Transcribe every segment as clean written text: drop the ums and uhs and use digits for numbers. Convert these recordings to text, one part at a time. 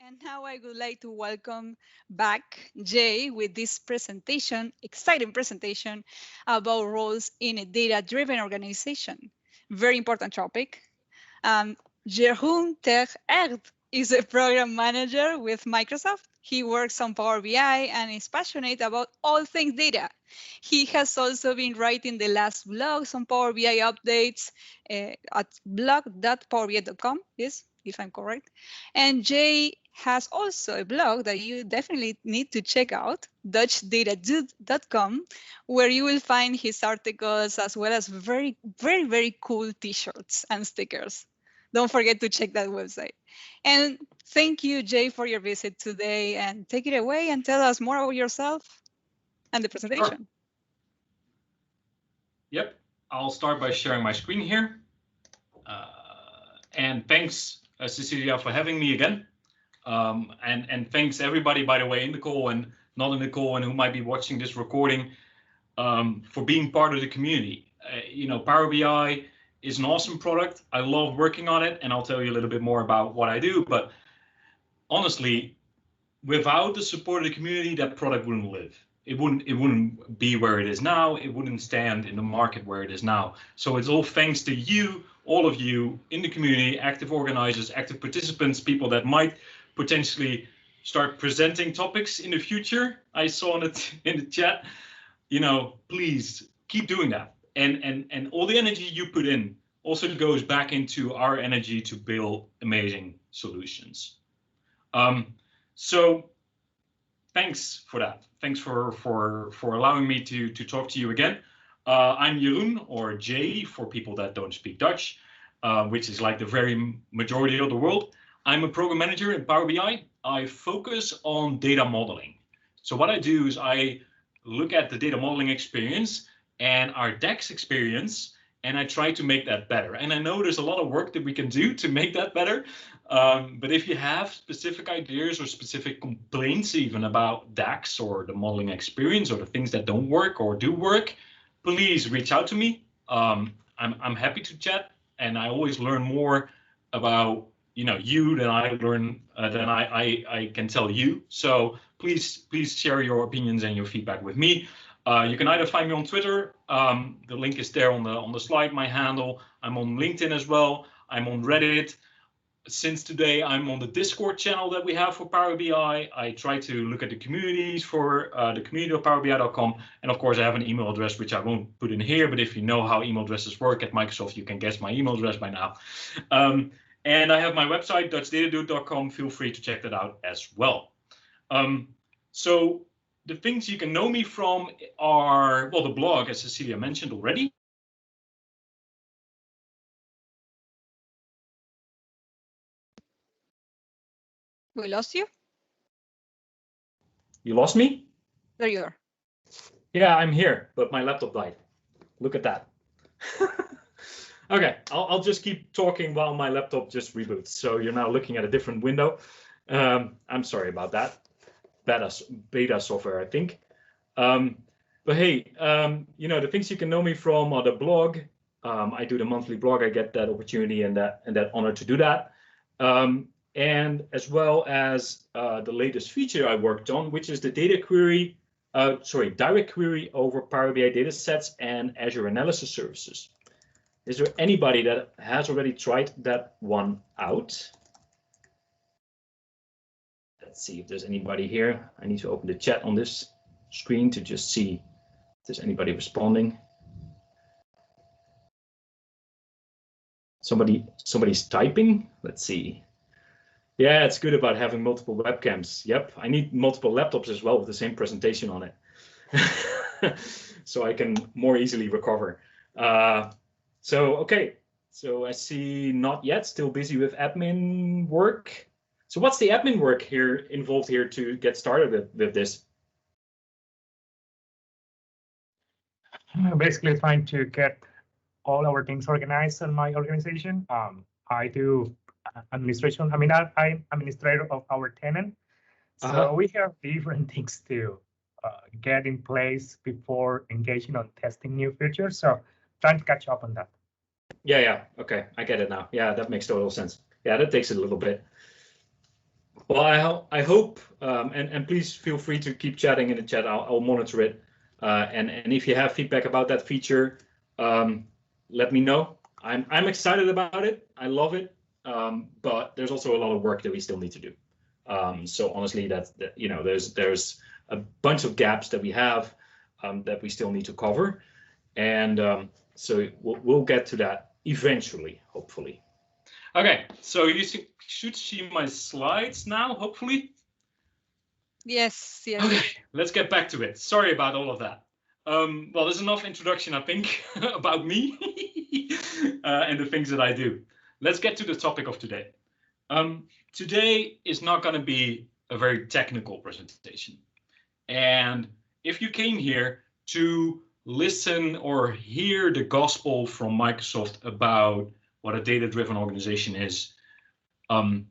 And now I would like to welcome back Jay with this presentation, exciting presentation about roles in a data-driven organization. Very important topic. Um, Jeroen Heerdt is a program manager with Microsoft. He works on Power BI and is passionate about all things data. He has also been writing the last blogs on Power BI updates at blog.powerbi.com, yes, if I'm correct. And Jay has also a blog that you definitely need to check out, dutchdatadude.com, where you will find his articles as well as very cool t-shirts and stickers. Don't forget to check that website. And thank you, Jay, for your visit today. And take it away and tell us more about yourself and the presentation. Sure. Yep, I'll start by sharing my screen here. And thanks, Cecilia, for having me again. And thanks everybody, by the way, in the call and not in the call and who might be watching this recording for being part of the community. Power BI is an awesome product. I love working on it, and I'll tell you a little bit more about what I do. But honestly, without the support of the community, that product wouldn't live. It wouldn't be where it is now. It wouldn't stand in the market where it is now. So it's all thanks to you, all of you in the community, active organizers, active participants, people that might potentially start presenting topics in the future. I saw it in the chat. Please keep doing that. And all the energy you put in also goes back into our energy to build amazing solutions. So thanks for that. Thanks for allowing me to talk to you again. I'm Jeroen, or Jay for people that don't speak Dutch, which is like the very majority of the world. I'm a program manager in Power BI. I focus on data modeling. So what I do is I look at the data modeling experience and our DAX experience, and I try to make that better. And I know there's a lot of work that we can do to make that better. But if you have specific ideas or specific complaints even about DAX or the modeling experience or the things that don't work or do work, please reach out to me. I'm happy to chat, and I always learn more about you than I learn than I can tell you. So please share your opinions and your feedback with me. You can either find me on Twitter. The link is there on the slide, my handle. I'm on LinkedIn as well. I'm on Reddit. Since today, I'm on the Discord channel that we have for Power BI. I try to look at the communities for the community of PowerBI.com. And of course, I have an email address, which I won't put in here. But if you know how email addresses work at Microsoft, you can guess my email address by now. And I have my website, dutchdatadude.com. Feel free to check that out as well. So the things you can know me from are, well, the blog, as Cecilia mentioned already. We lost you? You lost me? There you are. Yeah, I'm here, but my laptop died. Look at that. Okay, I'll just keep talking while my laptop just reboots. So you're now looking at a different window. I'm sorry about that. Beta software, I think. But hey, the things you can know me from are the blog. I do the monthly blog. I get that opportunity and that honor to do that. And as well as the latest feature I worked on, which is the direct query over Power BI data sets and Azure Analysis Services. Is there anybody that has already tried that one out? Let's see if there's anybody here. I need to open the chat on this screen to just see if there's anybody responding. Somebody's typing. Let's see. Yeah, it's good about having multiple webcams. Yep, I need multiple laptops as well with the same presentation on it. So I can more easily recover. Okay, so I see not yet, still busy with admin work. So what's the admin work here involved here to get started with this? Basically trying to get all our things organized in my organization. I do administration. I'm administrator of our tenant. So we have different things to get in place before engaging on testing new features. So trying to catch up on that. Yeah. Okay, I get it now. Yeah, that makes total sense. Yeah, that takes a little bit. Well, I hope, and please feel free to keep chatting in the chat. I'll monitor it. And if you have feedback about that feature, let me know. I'm excited about it. I love it. But there's also a lot of work that we still need to do. So honestly, there's a bunch of gaps that we have that we still need to cover, and so we'll get to that eventually, hopefully. Okay, so you should see my slides now, hopefully. Yes, yes. Okay, let's get back to it. Sorry about all of that. Well, there's enough introduction, I think, about me and the things that I do. Let's get to the topic of today. Today is not going to be a very technical presentation. And if you came here to listen or hear the gospel from Microsoft about what a data-driven organization is,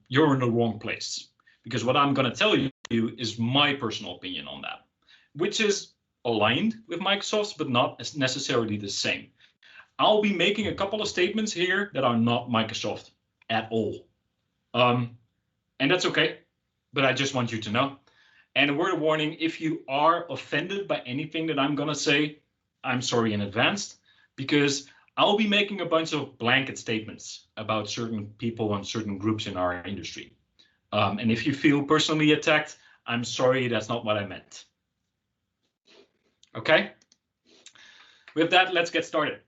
you're in the wrong place. Because what I'm going to tell you is my personal opinion on that, which is aligned with Microsoft's, but not necessarily the same. I'll be making a couple of statements here that are not Microsoft at all. And that's okay, but I just want you to know. And a word of warning, if you are offended by anything that I'm going to say, I'm sorry in advance, because I'll be making a bunch of blanket statements about certain people and certain groups in our industry. And if you feel personally attacked, I'm sorry, that's not what I meant. Okay? With that, let's get started.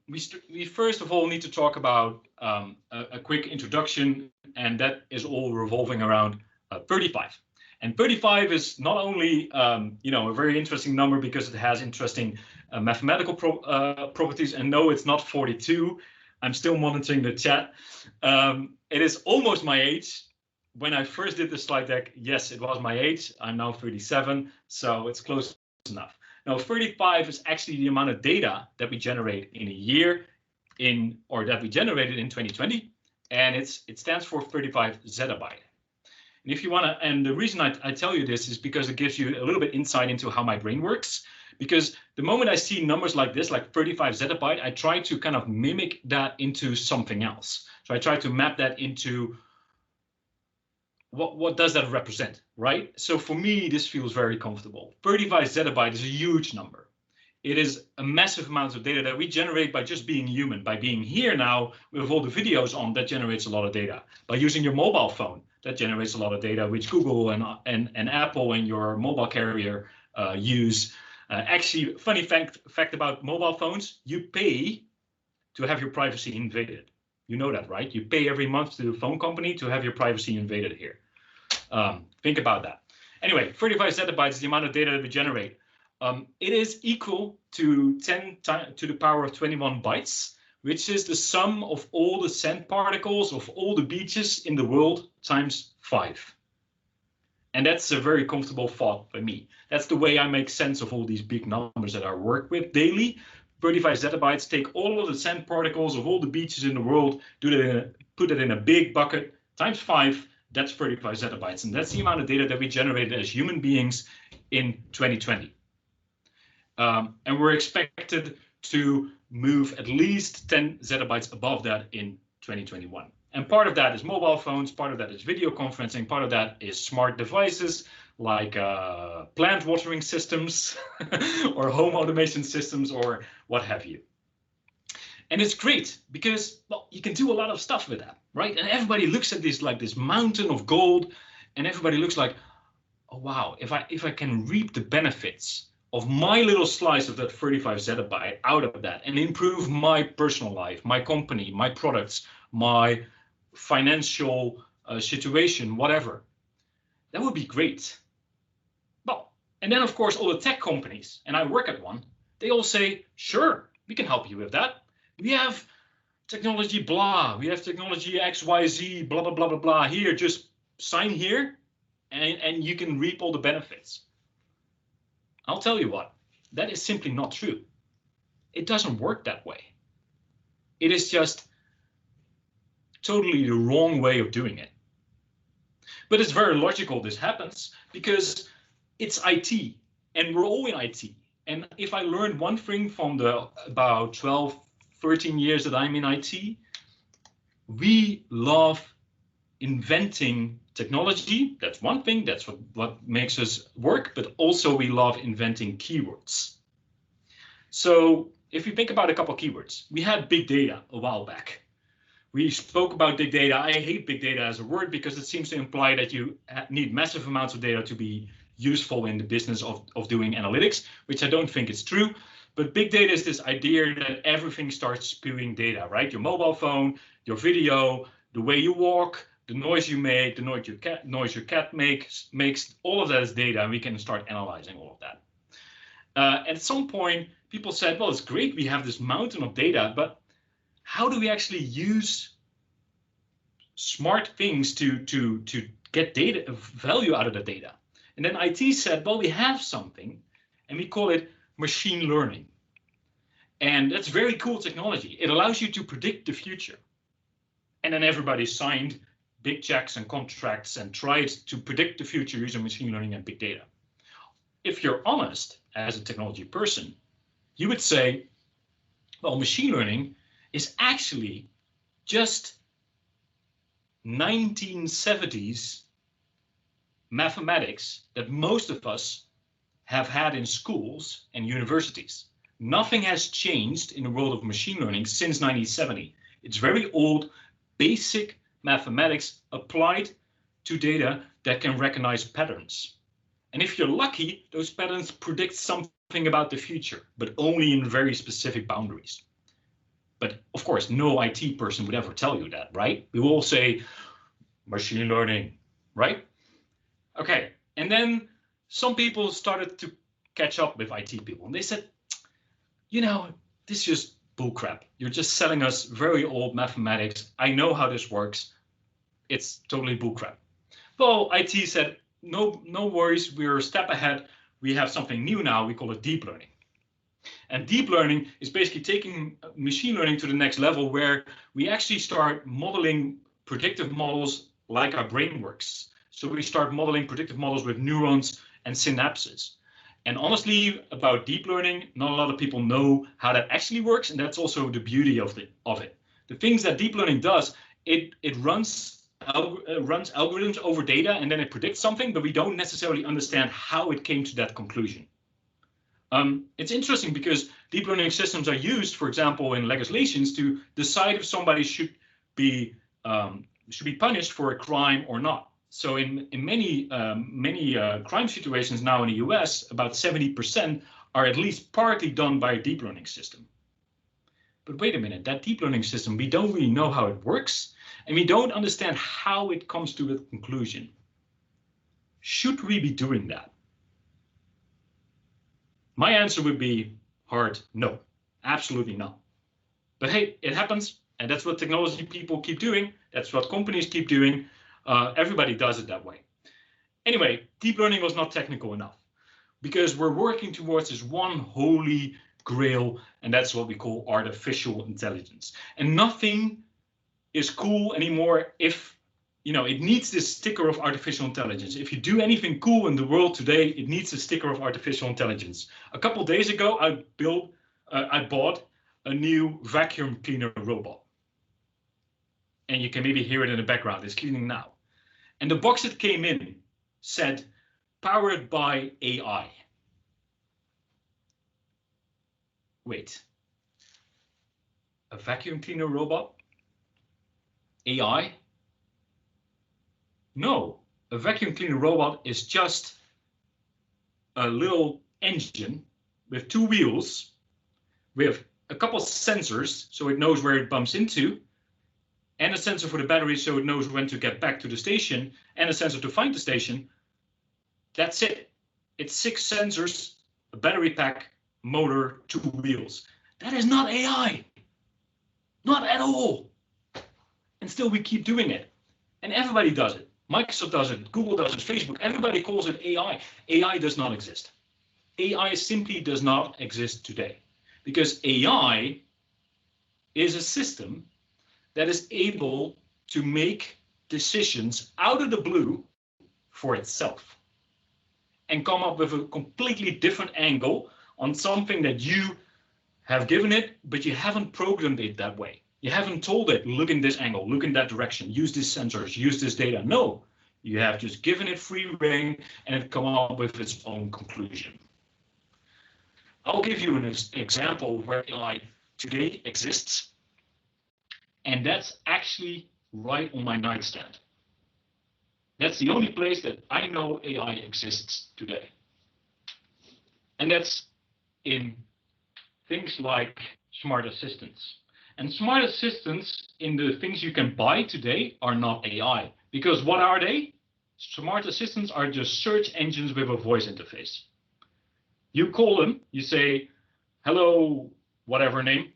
We first of all need to talk about a quick introduction, and that is all revolving around 35. And 35 is not only a very interesting number because it has interesting mathematical properties. And no, it's not 42. I'm still monitoring the chat. It is almost my age. When I first did the slide deck, yes, it was my age. I'm now 37, so it's close enough. Now, 35 is actually the amount of data that we generate in a year, or that we generated in 2020, and it stands for 35 zettabyte. And if you want to, and the reason I tell you this is because it gives you a little bit insight into how my brain works. Because the moment I see numbers like this, like 35 zettabyte, I try to kind of mimic that into something else. So I try to map that into what does that represent, right? So for me, this feels very comfortable. 35 zettabyte is a huge number. It is a massive amount of data that we generate by just being human, by being here now with all the videos on. That generates a lot of data. By using your mobile phone, that generates a lot of data, which Google and Apple and your mobile carrier use. Actually, funny fact about mobile phones, you pay to have your privacy invaded. You know that, right? You pay every month to the phone company to have your privacy invaded here. Think about that. Anyway, 35 zettabytes is the amount of data that we generate. It is equal to 10 to the power of 21 bytes, which is the sum of all the sand particles of all the beaches in the world times 5. And that's a very comfortable thought for me. That's the way I make sense of all these big numbers that I work with daily. 35 zettabytes, take all of the sand particles of all the beaches in the world, put it in a big bucket, times 5, that's 35 zettabytes. And that's the amount of data that we generated as human beings in 2020. And we're expected to move at least 10 zettabytes above that in 2021. And part of that is mobile phones, part of that is video conferencing, part of that is smart devices like plant watering systems or home automation systems or what have you. And it's great because, well, you can do a lot of stuff with that, right? And everybody looks at this like this mountain of gold, and everybody looks like, oh wow, if I can reap the benefits of my little slice of that 35 zettabyte out of that and improve my personal life, my company, my products, my financial situation, whatever, that would be great. Well, and then of course all the tech companies, and I work at one, they all say, sure, we can help you with that. We have technology blah, we have technology XYZ, blah, blah, blah, blah, blah. Here, just sign here and you can reap all the benefits. I'll tell you what, that is simply not true. It doesn't work that way. It is just totally the wrong way of doing it. But it's very logical this happens because it's IT and we're all in IT. And if I learned one thing from the about 12, 13 years that I'm in IT, we love inventing technology, that's one thing, that's what makes us work, but also we love inventing keywords. So if you think about a couple of keywords, we had big data a while back. We spoke about big data. I hate big data as a word because it seems to imply that you need massive amounts of data to be useful in the business of doing analytics, which I don't think is true. But big data is this idea that everything starts spewing data, right? Your mobile phone, your video, the way you walk, the noise you make, the noise your cat makes, all of that is data, and we can start analyzing all of that. At some point, people said, well, it's great, we have this mountain of data, but how do we actually use smart things to get data value out of the data? And then IT said, well, we have something, and we call it machine learning. And that's very cool technology. It allows you to predict the future. And then everybody signed big checks and contracts and tried to predict the future using machine learning and big data. If you're honest as a technology person, you would say, well, machine learning is actually just 1970s mathematics that most of us have had in schools and universities. Nothing has changed in the world of machine learning since 1970. It's very old, basic mathematics applied to data that can recognize patterns. And if you're lucky, those patterns predict something about the future, but only in very specific boundaries. But of course, no IT person would ever tell you that, right? We will all say machine learning, right? Okay, and then some people started to catch up with IT people, and they said, you know, this is just bullcrap. You're just selling us very old mathematics. I know how this works. It's totally bullcrap. Well, IT said, no worries, we're a step ahead. We have something new now, we call it deep learning. And deep learning is basically taking machine learning to the next level, where we actually start modeling predictive models like our brain works. So we start modeling predictive models with neurons and synapses. And honestly, about deep learning, not a lot of people know how that actually works, and that's also the beauty of it. The things that deep learning does, it runs algorithms over data, and then it predicts something, but we don't necessarily understand how it came to that conclusion. It's interesting because deep learning systems are used, for example, in legislations to decide if somebody should be punished for a crime or not. So in many crime situations now in the US, about 70% are at least partly done by a deep learning system. But wait a minute, that deep learning system, we don't really know how it works, and we don't understand how it comes to a conclusion. Should we be doing that? My answer would be hard no, absolutely not. But hey, it happens, and that's what technology people keep doing. That's what companies keep doing. Everybody does it that way. Anyway, deep learning was not technical enough because we're working towards this one holy grail, and that's what we call artificial intelligence. And nothing is cool anymore if, you know, it needs this sticker of artificial intelligence. If you do anything cool in the world today, it needs a sticker of artificial intelligence. A couple of days ago, I bought a new vacuum cleaner robot. And you can maybe hear it in the background, it's cleaning now. And the box it came in said, powered by AI. Wait, a vacuum cleaner robot? AI? No, a vacuum cleaner robot is just a little engine with two wheels, with a couple of sensors so it knows where it bumps into, and a sensor for the battery so it knows when to get back to the station, and a sensor to find the station. That's it. It's 6 sensors, a battery pack, motor, 2 wheels. That is not AI. Not at all. And still we keep doing it. And everybody does it. Microsoft does it, Google does it, Facebook, everybody calls it AI. AI does not exist. AI simply does not exist today. Because AI is a system that is able to make decisions out of the blue for itself and come up with a completely different angle on something that you have given it, but you haven't programmed it that way. You haven't told it, look in this angle, look in that direction, use these sensors, use this data. No, You have just given it free rein and it come up with its own conclusion. I'll give you an example where AI today exists, and that's actually right on my nightstand. That's the only place that I know AI exists today. And that's in things like smart assistants. And smart assistants in the things you can buy today are not AI. Because what are they? Smart assistants are just search engines with a voice interface. You call them, you say, hello, whatever name,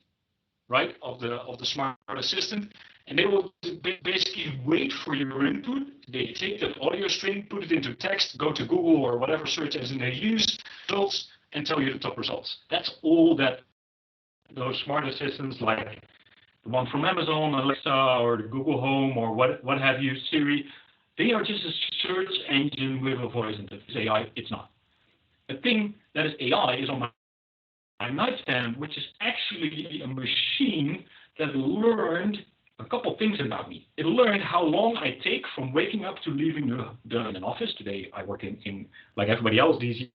right, of the smart assistant, and they will basically wait for your input. They take that audio stream, put it into text, go to Google or whatever search engine they use, results, and tell you the top results. That's all that those smart assistants, like the one from Amazon, Alexa, or the Google Home, or what have you, Siri, they are just a search engine with a voice interface. AI, it's not. The thing that is AI is on my nightstand, which is actually a machine that learned a couple things about me. It learned how long I take from waking up to leaving an office. Today I work in like everybody else these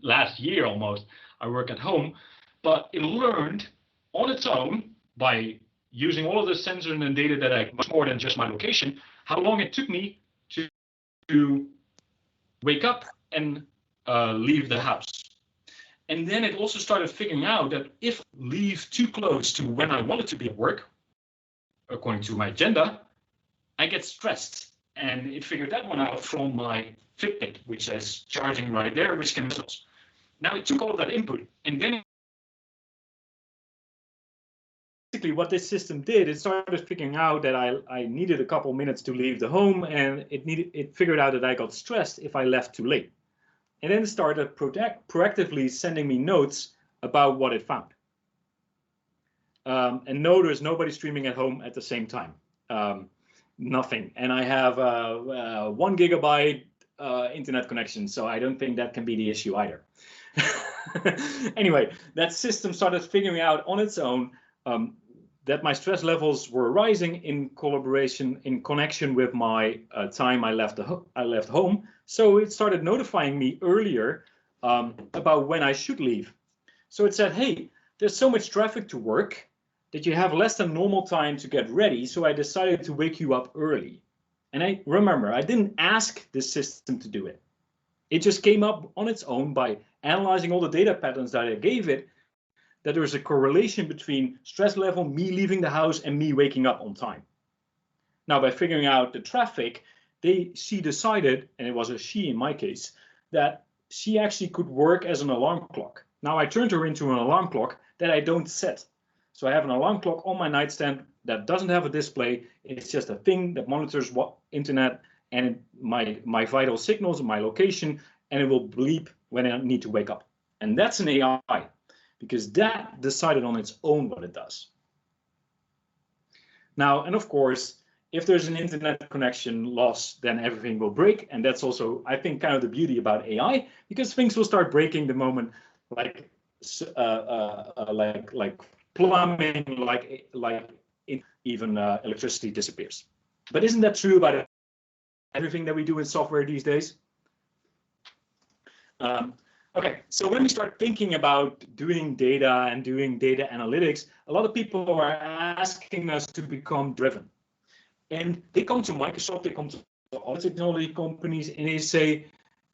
last year almost, I work at home, but it learned on its own by using all of the sensors and data that I, much more than just my location, how long it took me to wake up and leave the house. And then it also started figuring out that if I leave too close to when I wanted to be at work, according to my agenda, I get stressed. And it figured that one out from my Fitbit, which says charging right there, which can result. Now it took all of that input, and then basically what this system did, it started figuring out that I needed a couple minutes to leave the home, and it figured out that I got stressed if I left too late. And then it started proactively sending me notes about what it found. And no, there's nobody streaming at home at the same time. Nothing. And I have 1 gigabyte internet connection, so I don't think that can be the issue either. Anyway, that system started figuring out on its own that my stress levels were rising in connection with my time I left home. So it started notifying me earlier about when I should leave. So it said, hey, there's so much traffic to work that you have less than normal time to get ready. So I decided to wake you up early. And I remember, I didn't ask this system to do it. It just came up on its own by analyzing all the data patterns that I gave it, that there's a correlation between stress level, me leaving the house, and me waking up on time. Now, by figuring out the traffic, she decided, and it was a she in my case, that she actually could work as an alarm clock. Now, I turned her into an alarm clock that I don't set. So I have an alarm clock on my nightstand that doesn't have a display. It's just a thing that monitors what internet and my vital signals and my location, and it will bleep when I need to wake up. And that's an AI, because that decided on its own what it does. Now, and of course, if there's an internet connection loss, then everything will break. And that's also, I think, kind of the beauty about AI, because things will start breaking the moment, like plumbing, like even electricity disappears. But isn't that true about everything that we do in software these days? Okay, so when we start thinking about doing data and doing data analytics, a lot of people are asking us to become driven. And they come to Microsoft, they come to other technology companies, and they say,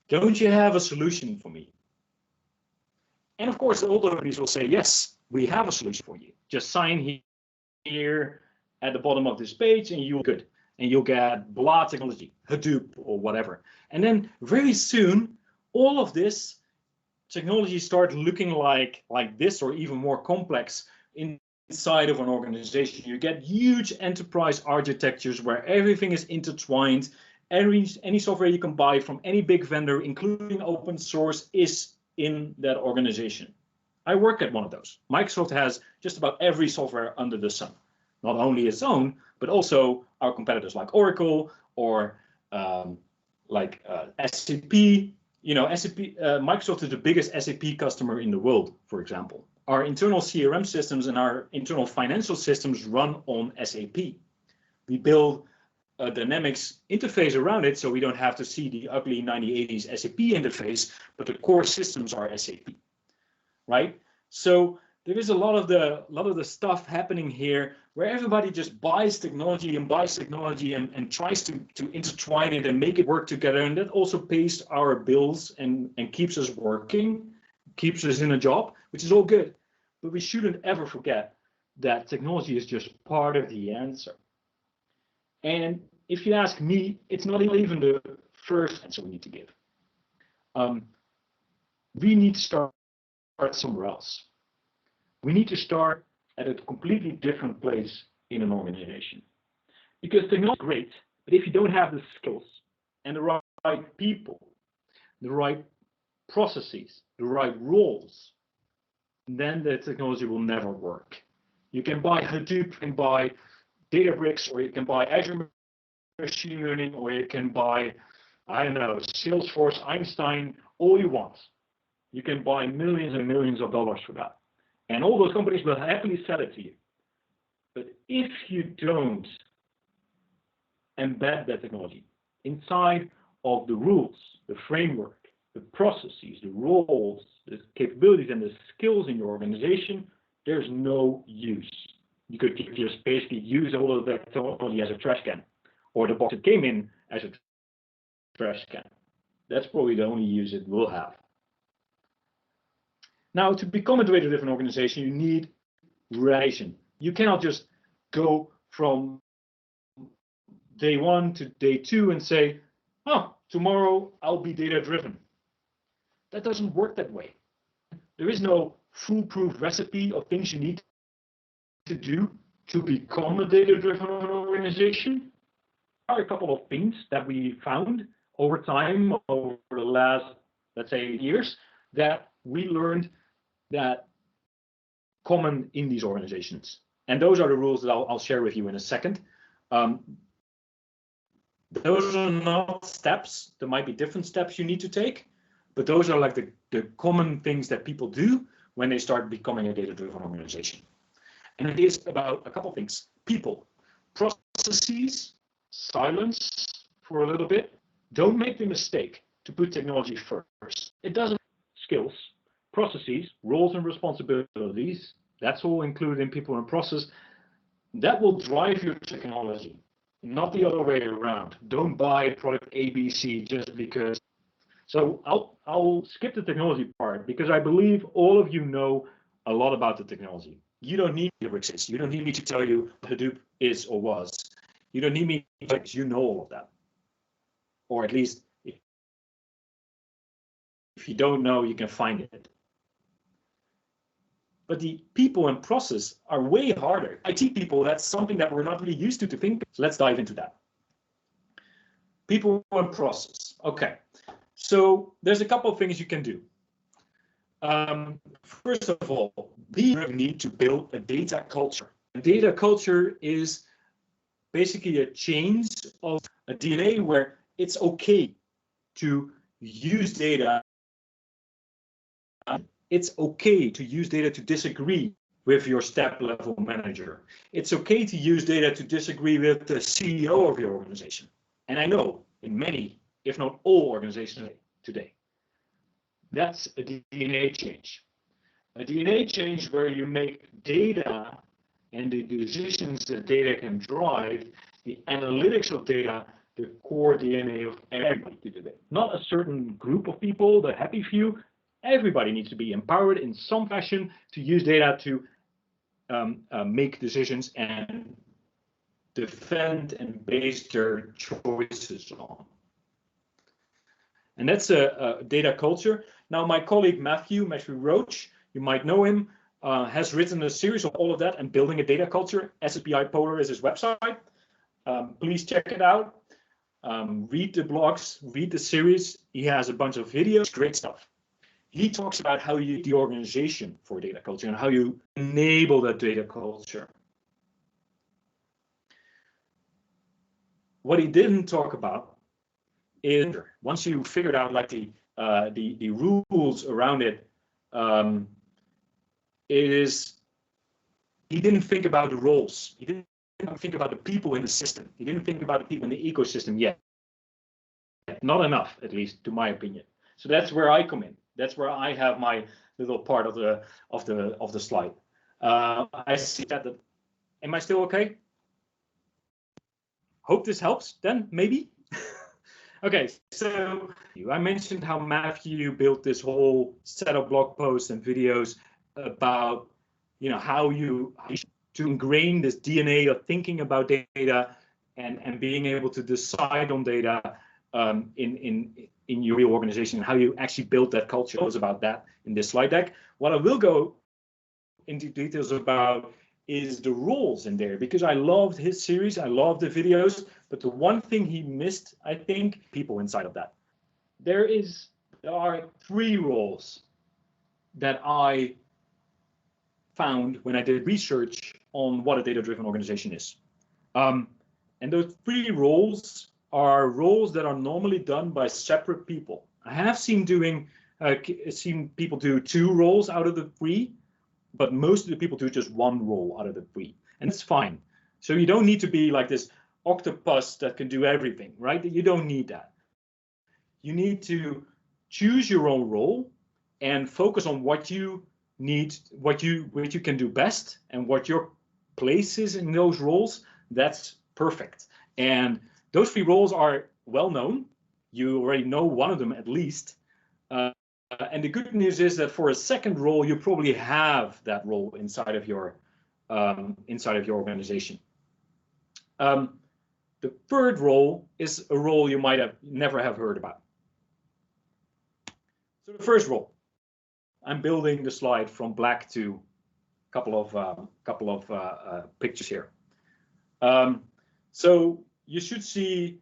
don't you have a solution for me? And of course, all the companies will say, yes, we have a solution for you. Just sign here at the bottom of this page and you'll good. And you'll get blah technology, Hadoop or whatever. And then very soon, all of this technology start looking like this or even more complex inside of an organization. You get huge enterprise architectures where everything is intertwined. Any software you can buy from any big vendor, including open source, is in that organization. I work at one of those. Microsoft has just about every software under the sun, not only its own, but also our competitors like Oracle or SAP. You know, SAP, Microsoft is the biggest SAP customer in the world, for example. Our internal CRM systems and our internal financial systems run on SAP. We build Dynamics interface around it, so we don't have to see the ugly 1980s SAP interface, but the core systems are SAP, right? So there is a lot of the stuff happening here where everybody just buys technology and tries to intertwine it and make it work together, and that also pays our bills and keeps us working, keeps us in a job, which is all good. But we shouldn't ever forget that technology is just part of the answer. And if you ask me, it's not even the first answer we need to give. We need to start somewhere else. We need to start at a completely different place in an organization. Because technology is great, but if you don't have the skills and the right people, the right processes, the right roles, then the technology will never work. You can buy Hadoop, you can buy Databricks, or you can buy Azure Machine Learning, or you can buy, I don't know, Salesforce, Einstein, all you want. You can buy millions and millions of dollars for that. And all those companies will happily sell it to you. But if you don't embed that technology inside of the rules, the framework, the processes, the roles, the capabilities, and the skills in your organization, there's no use. You could just basically use all of that technology as a trash can, or the box it came in as a trash can. That's probably the only use it will have. Now, to become a data-driven organization, you need relation. You cannot just go from day 1 to day 2 and say, oh, tomorrow I'll be data-driven. That doesn't work that way. There is no foolproof recipe of things you need to do to become a data-driven organization. There are a couple of things that we found over time, over the last, let's say, years, that we learned that common in these organizations. And those are the rules that I'll share with you in a second. Those are not steps. There might be different steps you need to take, but those are like the common things that people do when they start becoming a data-driven organization. And it is about a couple of things: people, processes, silence for a little bit. Don't make the mistake to put technology first. It doesn't. Skills, processes, roles and responsibilities, that's all included in people and process. That will drive your technology, not the other way around. Don't buy product ABC just because. So I'll skip the technology part because I believe all of you know a lot about the technology. You don't need me to exist. You don't need me to tell you what Hadoop is or was. You don't need me to tell you know all of that. Or at least if you don't know, you can find it. But the people and process are way harder. IT people, that's something that we're not really used to think. So let's dive into that. People and process. Okay. So there's a couple of things you can do. First of all, we need to build a data culture. A data culture is basically a change of a DNA where it's okay to use data. It's okay to use data to disagree with your step level manager. It's okay to use data to disagree with the CEO of your organization. And I know in many, if not all organizations today, that's a DNA change. A DNA change where you make data and the decisions that data can drive, the analytics of data, the core DNA of everybody today. Not a certain group of people, the happy few. Everybody needs to be empowered in some fashion to use data to make decisions and defend and base their choices on. And that's a data culture. Now, my colleague Matthew Roach, you might know him, has written a series of all of that and building a data culture. SSPI Polar is his website. Please check it out. Read the blogs, read the series. He has a bunch of videos, great stuff. He talks about how you the organization for data culture and how you enable that data culture. What he didn't talk about is once you figured out like the rules around it, he didn't think about the roles. He didn't think about the people in the system. He didn't think about the people in the ecosystem yet. Not enough, at least, to my opinion. So that's where I come in. That's where I have my little part of the slide. I see that. Am I still okay? Hope this helps. Then maybe. Okay, so I mentioned how Matthew built this whole set of blog posts and videos about, how you to ingrain this DNA of thinking about data and being able to decide on data in your real organization, and how you actually build that culture. It was about that in this slide deck. What I will go into details about is the roles in there, because I loved his series, I loved the videos, but the one thing he missed, I think, people inside of that. There are 3 roles that I found when I did research on what a data-driven organization is. And those 3 roles are roles that are normally done by separate people. I have seen people do 2 roles out of the 3, but most of the people do just 1 role out of the 3, and it's fine. So you don't need to be like this octopus that can do everything, right? You don't need that. You need to choose your own role and focus on what you need, what you can do best, and what your place is in those roles. That's perfect. And those 3 roles are well known. You already know one of them at least. And the good news is that for a second role, you probably have that role inside of your organization. The third role is a role you might have never have heard about. So the first role, I'm building the slide from black to a couple of pictures here. So you should see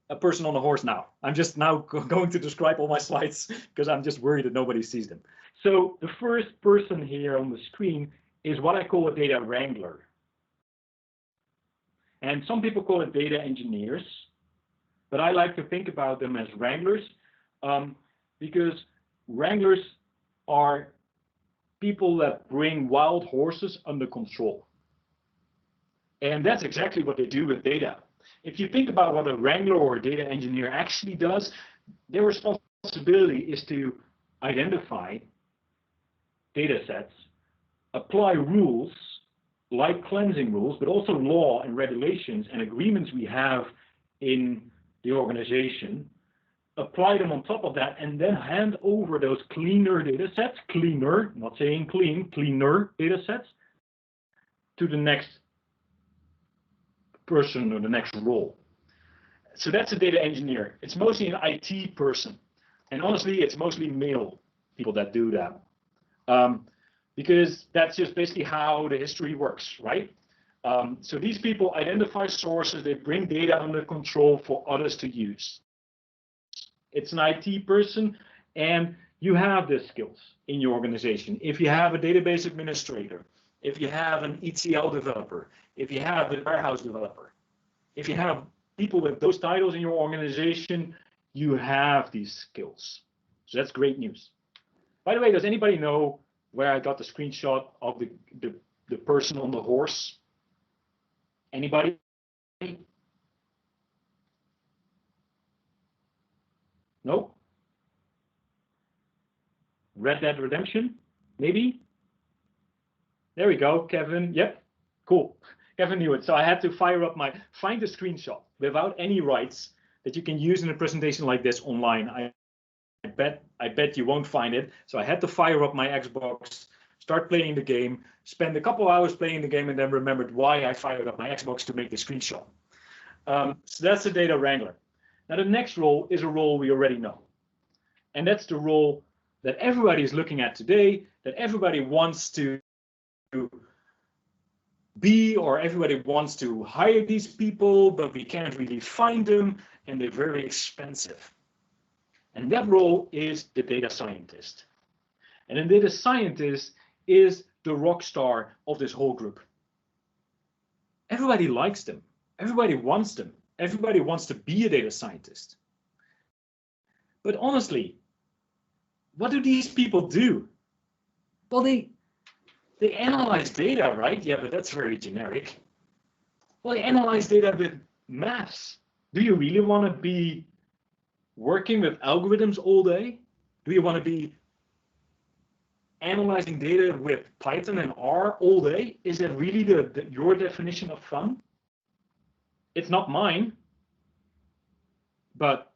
a person on a horse now. I'm just now going to describe all my slides because I'm just worried that nobody sees them. So the first person here on the screen is what I call a data wrangler. And some people call it data engineers, but I like to think about them as wranglers, because wranglers are people that bring wild horses under control. And that's exactly what they do with data. If you think about what a wrangler or a data engineer actually does, their responsibility is to identify data sets, apply rules like cleansing rules, but also law and regulations and agreements we have in the organization, apply them on top of that, and then hand over those cleaner data sets, cleaner, not saying clean, cleaner data sets, to the next person or the next role. So that's a data engineer. It's mostly an IT person. And honestly, it's mostly male people that do that. Because that's just basically how the history works, right? So these people identify sources, they bring data under control for others to use. It's an IT person, and you have the skills in your organization. If you have a database administrator, if you have an ETL developer, if you have a warehouse developer, if you have people with those titles in your organization, you have these skills. So that's great news. By the way, does anybody know where I got the screenshot of the person on the horse? Anybody? No? Red Dead Redemption? Maybe? There we go, Kevin. Yep, cool. Kevin knew it. So I had to find a screenshot without any rights that you can use in a presentation like this online. I bet you won't find it. So I had to fire up my Xbox, start playing the game, spend a couple hours playing the game, and then remembered why I fired up my Xbox to make the screenshot. So that's the data wrangler. Now the next role is a role we already know. And that's the role that everybody is looking at today, that everybody wants to be, or everybody wants to hire these people, but we can't really find them, and they're very expensive. And that role is the data scientist. And the data scientist is the rock star of this whole group. Everybody likes them. Everybody wants them. Everybody wants to be a data scientist. But honestly, what do these people do? Well, they analyze data, right? Yeah, but that's very generic. Well, I analyze data with maths. Do you really want to be working with algorithms all day? Do you want to be analyzing data with Python and R all day? Is that really your definition of fun? It's not mine, but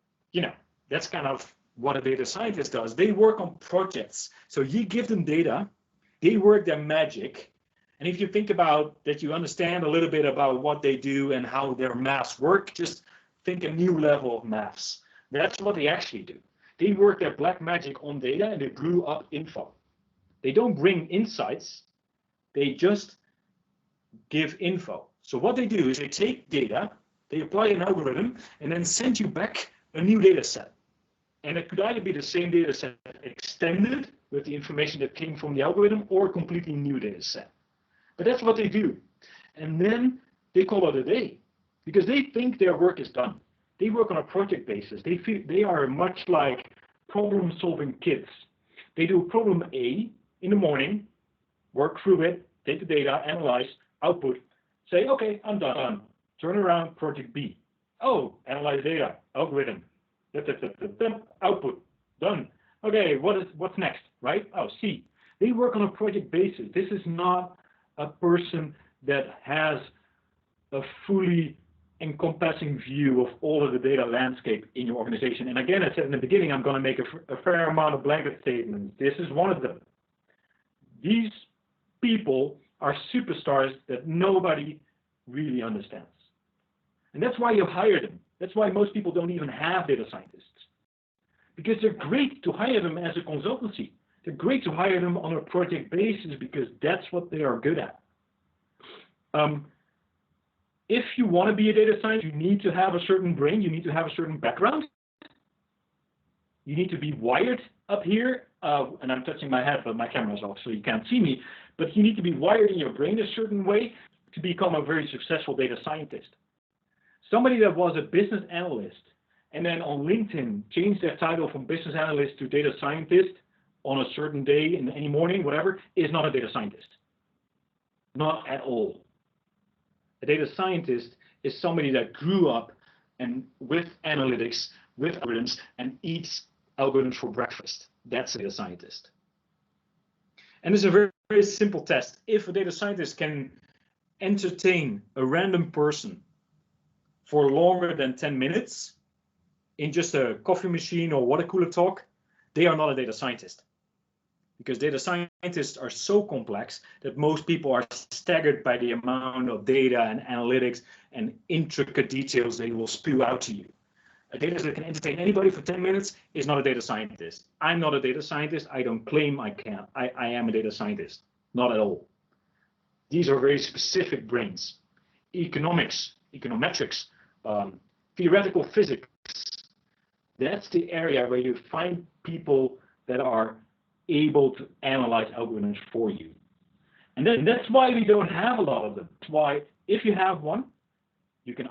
that's kind of what a data scientist does. They work on projects. So you give them data, they work their magic. And if you think about that, you understand a little bit about what they do and how their maths work, just think a new level of maths. That's what they actually do. They work their black magic on data and they brew up info. They don't bring insights, they just give info. So what they do is they take data, they apply an algorithm, and then send you back a new data set. And it could either be the same data set extended with the information that came from the algorithm or a completely new data set. But that's what they do. And then they call it a day because they think their work is done. They work on a project basis. They are much like problem-solving kids. They do problem A in the morning, work through it, take the data, analyze, output, say, okay, I'm done. Turn around, project B. Oh, analyze data, algorithm, output, done. Okay, what's next, right? Oh, C. They work on a project basis. This is not a person that has a fully encompassing view of all of the data landscape in your organization. And again, I said in the beginning, I'm going to make a fair amount of blanket statements. This is one of them. These people are superstars that nobody really understands. And that's why you hire them. That's why most people don't even have data scientists. Because they're great to hire them as a consultancy. They're great to hire them on a project basis because that's what they are good at. If you want to be a data scientist, you need to have a certain brain. You need to have a certain background. You need to be wired up here. And I'm touching my head, but my camera's off, so you can't see me. But you need to be wired in your brain a certain way to become a very successful data scientist. Somebody that was a business analyst and then on LinkedIn changed their title from business analyst to data scientist on a certain day in any morning, whatever, is not a data scientist. Not at all. A data scientist is somebody that grew up and with analytics, with algorithms, and eats algorithms for breakfast. That's a data scientist. And it's a very, very simple test. If a data scientist can entertain a random person for longer than 10 minutes in just a coffee machine or water cooler talk, they are not a data scientist. Because data scientists are so complex that most people are staggered by the amount of data and analytics and intricate details they will spew out to you. A data scientist that can entertain anybody for 10 minutes is not a data scientist. I'm not a data scientist. I don't claim I can. I am a data scientist. Not at all. These are very specific brains. Economics, econometrics, theoretical physics. That's the area where you find people that are able to analyze algorithms for you. And then that's why we don't have a lot of them. That's why if you have one, you can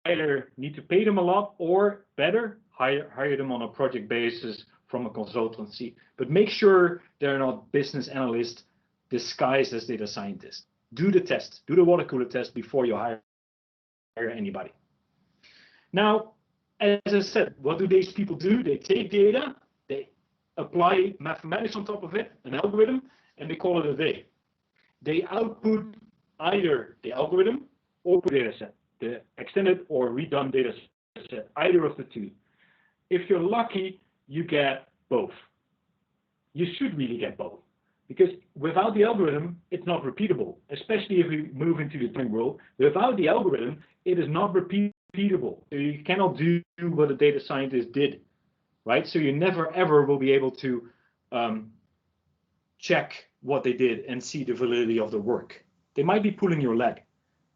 either need to pay them a lot or better, hire them on a project basis from a consultancy. But make sure they're not business analysts disguised as data scientists. Do the test, do the water cooler test before you hire anybody. Now, as I said, what do these people do? They take data, they apply mathematics on top of it, an algorithm, and they call it a day. They output either the algorithm or the data set, the extended or redone data set, either of the two. If you're lucky, you get both. You should really get both. Because without the algorithm, it's not repeatable, especially if we move into the training world. Without the algorithm, it is not repeatable. So you cannot do what a data scientist did. Right? So you never ever will be able to check what they did and see the validity of the work. They might be pulling your leg,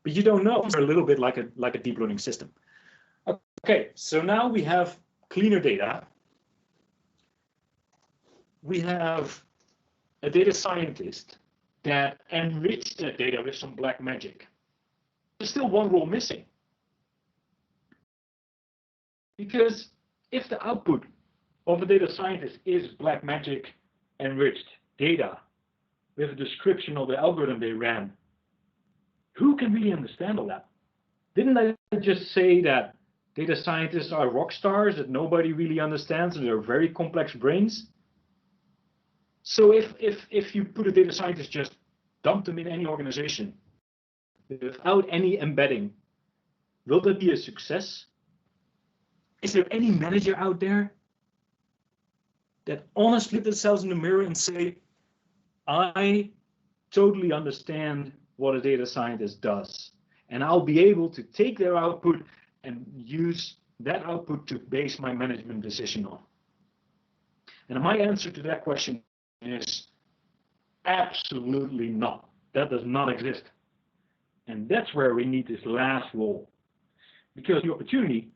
but you don't know. It's a little bit like a deep learning system. Okay, so now we have cleaner data. We have a data scientist that enriched that data with some black magic. There's still one role missing. Because if the output of a data scientist is black magic enriched data with a description of the algorithm they ran, who can really understand all that? Didn't I just say that data scientists are rock stars that nobody really understands and they're very complex brains? So if you put a data scientist, just dump them in any organization without any embedding, will that be a success? Is there any manager out there that honestly look themselves in the mirror and say, I totally understand what a data scientist does, and I'll be able to take their output and use that output to base my management decision on? And my answer to that question is absolutely not. That does not exist. And that's where we need this last role, because the opportunity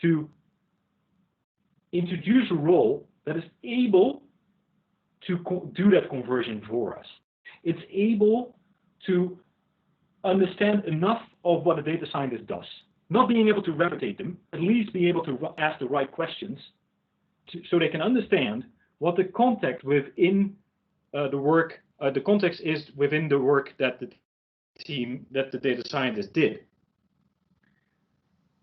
to introduce a role that is able to do that conversion for us. It's able to understand enough of what a data scientist does. Not being able to replicate them, at least being able to ask the right questions so they can understand what the context within the work, the context is within the work that the team, that the data scientist did.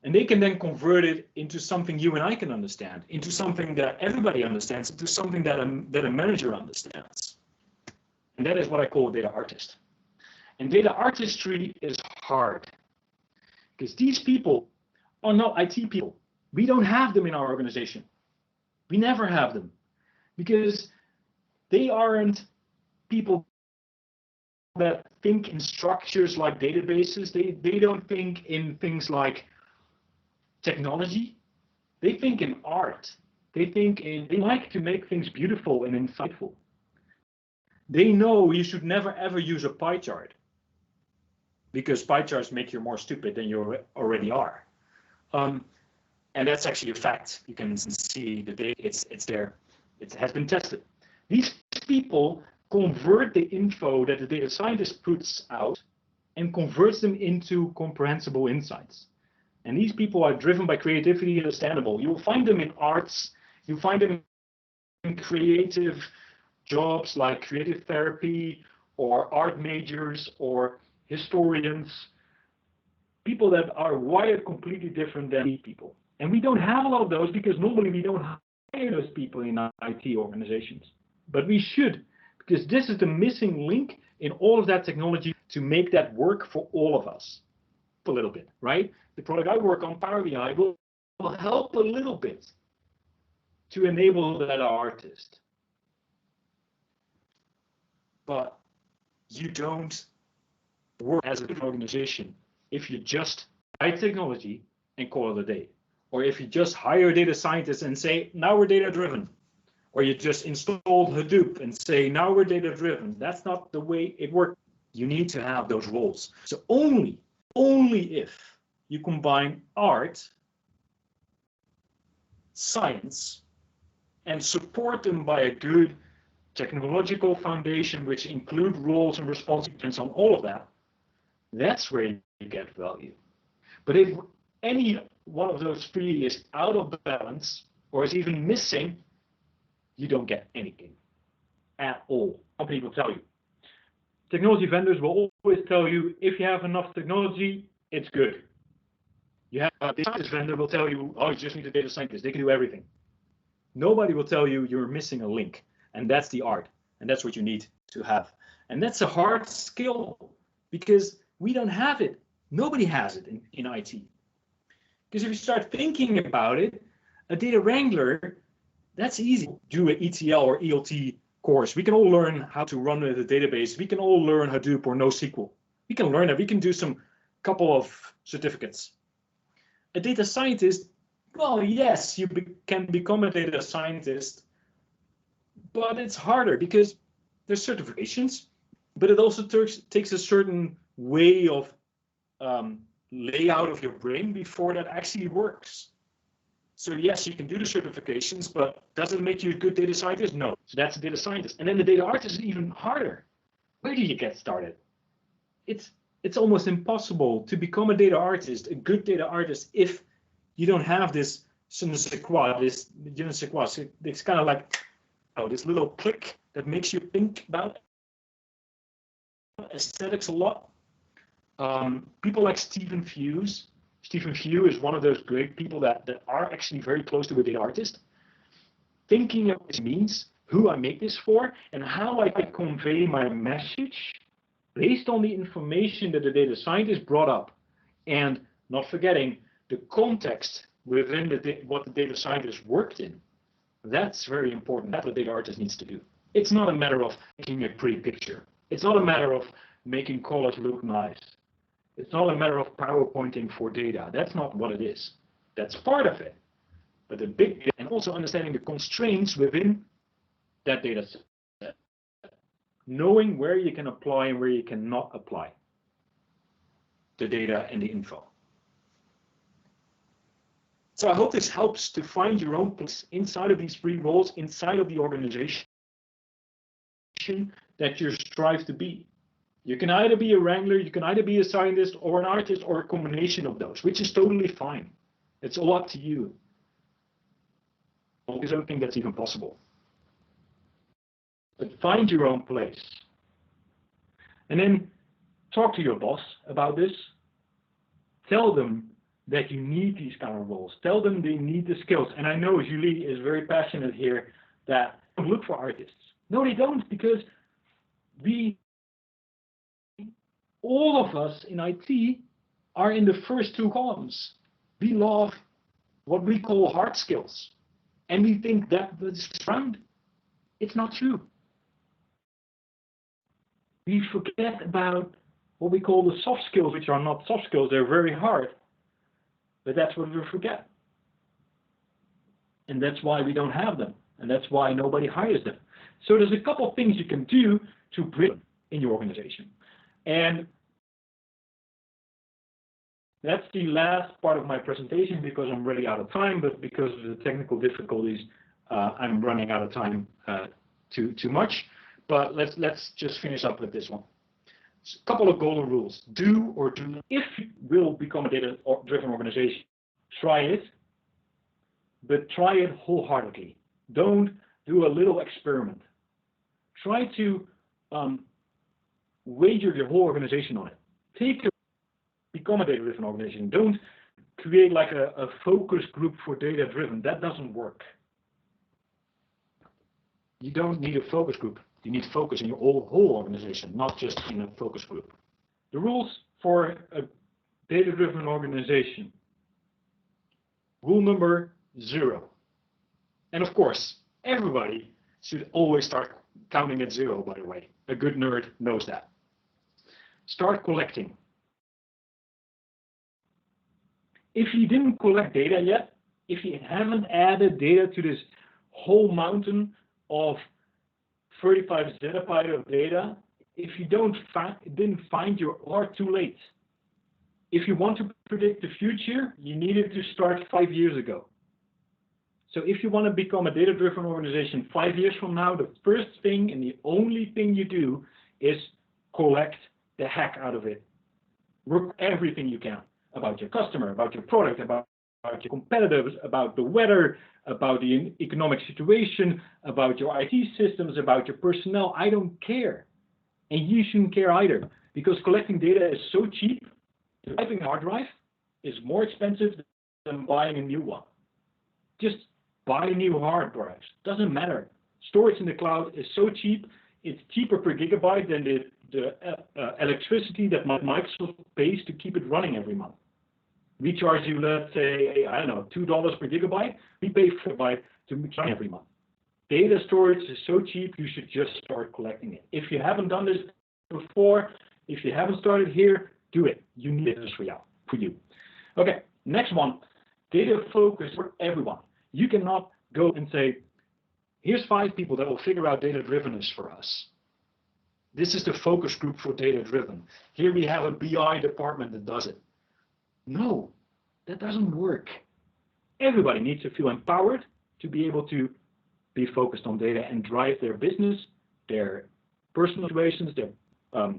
And they can then convert it into something you and I can understand, into something that everybody understands, into something that a manager understands. And that is what I call a data artist. And data artistry is hard, because these people are not IT people. We don't have them in our organization. We never have them, because they aren't people that think in structures like databases. They don't think in things like technology. They think in art. They like to make things beautiful and insightful. They know you should never ever use a pie chart, because pie charts make you more stupid than you already are. And that's actually a fact. You can see the data, it's there. It has been tested. These people convert the info that the data scientist puts out and converts them into comprehensible insights. And these people are driven by creativity, understandable. You'll find them in arts. You find them in creative jobs like creative therapy or art majors or historians, people that are wired completely different than people. And we don't have a lot of those, because normally we don't hire those people in IT organizations. But we should, because this is the missing link in all of that technology to make that work for all of us. A little bit, right? The product I work on, Power BI, will help a little bit to enable that artist. But you don't work as an organization if you just buy technology and call it a day. Or if you just hire data scientists and say, now we're data driven. Or you just install Hadoop and say, now we're data driven. That's not the way it works. You need to have those roles. So only if you combine art, science, and support them by a good technological foundation, which include roles and responsibilities on all of that, that's where you get value. But if any one of those three is out of balance or is even missing, you don't get anything at all. Company will tell you. Technology vendors will always tell you, if you have enough technology, it's good. You have a data scientist vendor will tell you, oh, you just need a data scientist. They can do everything. Nobody will tell you you're missing a link. And that's the art. And that's what you need to have. And that's a hard skill, because we don't have it. Nobody has it in IT. Because if you start thinking about it, a data wrangler, that's easy. Do an ETL or ELT course. We can all learn how to run a database. We can all learn Hadoop or NoSQL. We can learn that. We can do some couple of certificates. A data scientist, well, yes, you can become a data scientist, but it's harder because there's certifications, but it also takes a certain way of layout of your brain before that actually works. So yes, you can do the certifications, but does it make you a good data scientist? No. So that's a data scientist. And then the data artist is even harder. Where do you get started? It's almost impossible to become a data artist, a good data artist, if you don't have this je ne sais quoi, this je ne sais quoi. It's kind of like, oh, this little click that makes you think about aesthetics a lot. People like Stephen Few. Stephen Few is one of those great people that are actually very close to a data artist. Thinking of what it means, who I make this for, and how I convey my message based on the information that the data scientist brought up, and not forgetting the context within what the data scientist worked in. That's very important. That's what the data artist needs to do. It's not a matter of making a pretty picture. It's not a matter of making colors look nice. It's not a matter of PowerPointing for data. That's not what it is. That's part of it. But the big, and also understanding the constraints within that data set. Knowing where you can apply and where you cannot apply the data and the info. So I hope this helps to find your own place inside of these three roles, inside of the organization that you strive to be. You can either be a wrangler, you can either be a scientist or an artist or a combination of those, which is totally fine. It's all up to you. I don't think that's even possible. But find your own place. And then talk to your boss about this. Tell them that you need these kind of roles. Tell them they need the skills. And I know Julie is very passionate here that don't look for artists. No, they don't, because all of us in IT are in the first two columns. We love what we call hard skills. And we think that is round. It's not true. We forget about what we call the soft skills, which are not soft skills, they're very hard. But that's what we forget. And that's why we don't have them. And that's why nobody hires them. So there's a couple of things you can do to bring them in your organization. And that's the last part of my presentation because I'm really out of time, but because of the technical difficulties, I'm running out of time too much. But let's just finish up with this one. A couple of golden rules. Do or do not. If you will become a data-driven organization, try it, but try it wholeheartedly. Don't do a little experiment. Try to wager your whole organization on it. Become a data-driven organization. Don't create like a focus group for data-driven. That doesn't work. You don't need a focus group. You need focus in your whole organization, not just in a focus group. The rules for a data-driven organization. Rule number 0. And of course, everybody should always start counting at 0, by the way. A good nerd knows that. Start collecting. If you didn't collect data yet, if you haven't added data to this whole mountain of 35 zettabyte of data, if you didn't find your or too late. If you want to predict the future, you needed to start 5 years ago. So if you want to become a data-driven organization 5 years from now, the first thing and the only thing you do is collect the heck out of it. Work everything you can about your customer, about your product, about your competitors, about the weather, about the economic situation, about your IT systems, about your personnel. I don't care. And you shouldn't care either, because collecting data is so cheap. Driving a hard drive is more expensive than buying a new one. Just buy new hard drives. Doesn't matter. Storage in the cloud is so cheap. It's cheaper per gigabyte than the electricity that Microsoft pays to keep it running every month. We charge you, let's say, I don't know, $2 per gigabyte. We pay for it to run every month. Data storage is so cheap, you should just start collecting it. If you haven't done this before, if you haven't started here, do it. You need this for you. Okay, next one. Data focus for everyone. You cannot go and say, here's 5 people that will figure out data-drivenness for us. This is the focus group for data-driven. Here we have a BI department that does it. No, that doesn't work. Everybody needs to feel empowered to be able to be focused on data and drive their business, their personal situations, their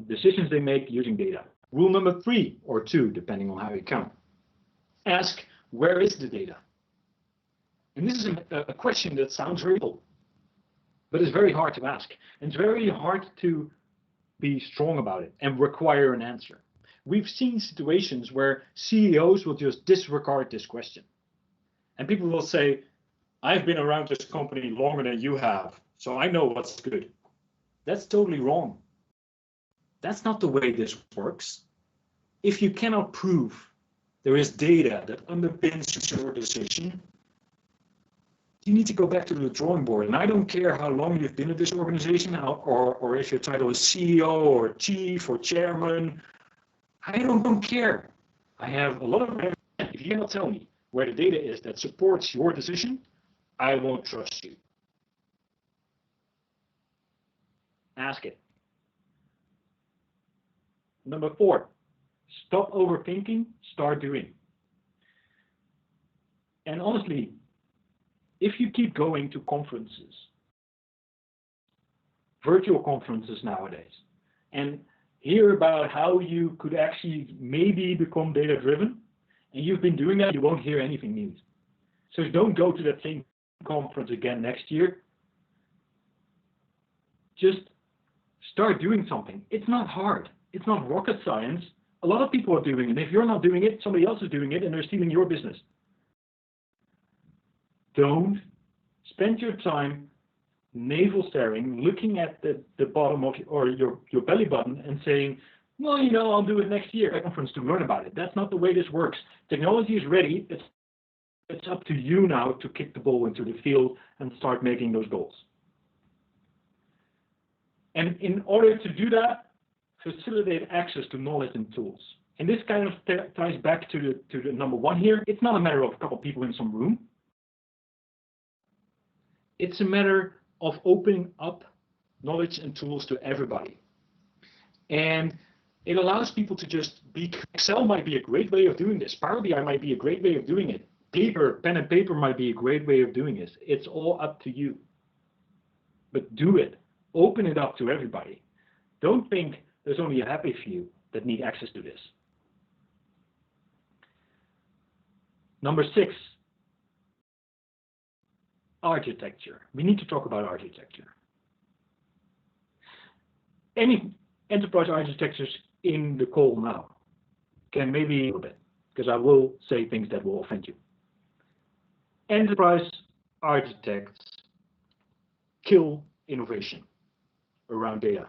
decisions they make using data. Rule number 3 or 2, depending on how you count. Ask, where is the data? And this is a question that sounds very simple, but it's very hard to ask. And it's very hard to be strong about it and require an answer. we've seen situations where CEOs will just disregard this question. And people will say, I've been around this company longer than you have, so I know what's good. That's totally wrong. That's not the way this works. If you cannot prove there is data that underpins your decision, you need to go back to the drawing board. And I don't care how long you've been at this organization, or if your title is CEO or chief or chairman. I don't care. I have a lot of evidence. If you cannot tell me where the data is that supports your decision, I won't trust you. Ask it. Number 4, stop overthinking, start doing. And honestly, if you keep going to conferences, virtual conferences nowadays, and hear about how you could actually maybe become data-driven, and you've been doing that, you won't hear anything new. So don't go to that same conference again next year. Just start doing something. It's not hard. It's not rocket science. A lot of people are doing it. If you're not doing it, somebody else is doing it, and they're stealing your business. Don't spend your time navel staring, looking at the bottom of your belly button and saying, well, you know, I'll do it next year at a conference to learn about it. That's not the way this works. Technology is ready. It's up to you now to kick the ball into the field and start making those goals. And in order to do that, facilitate access to knowledge and tools. And this kind of ties back to the number 1 here. It's not a matter of a couple of people in some room. It's a matter of opening up knowledge and tools to everybody. And it allows people to just be, Excel might be a great way of doing this. Power BI might be a great way of doing it. Pen and paper might be a great way of doing this. It's all up to you. But do it. Open it up to everybody. Don't think there's only a happy few that need access to this. Number 6, architecture. We need to talk about architecture. Any enterprise architectures in the call now can maybe a little bit, because I will say things that will offend you. Enterprise architects kill innovation around data.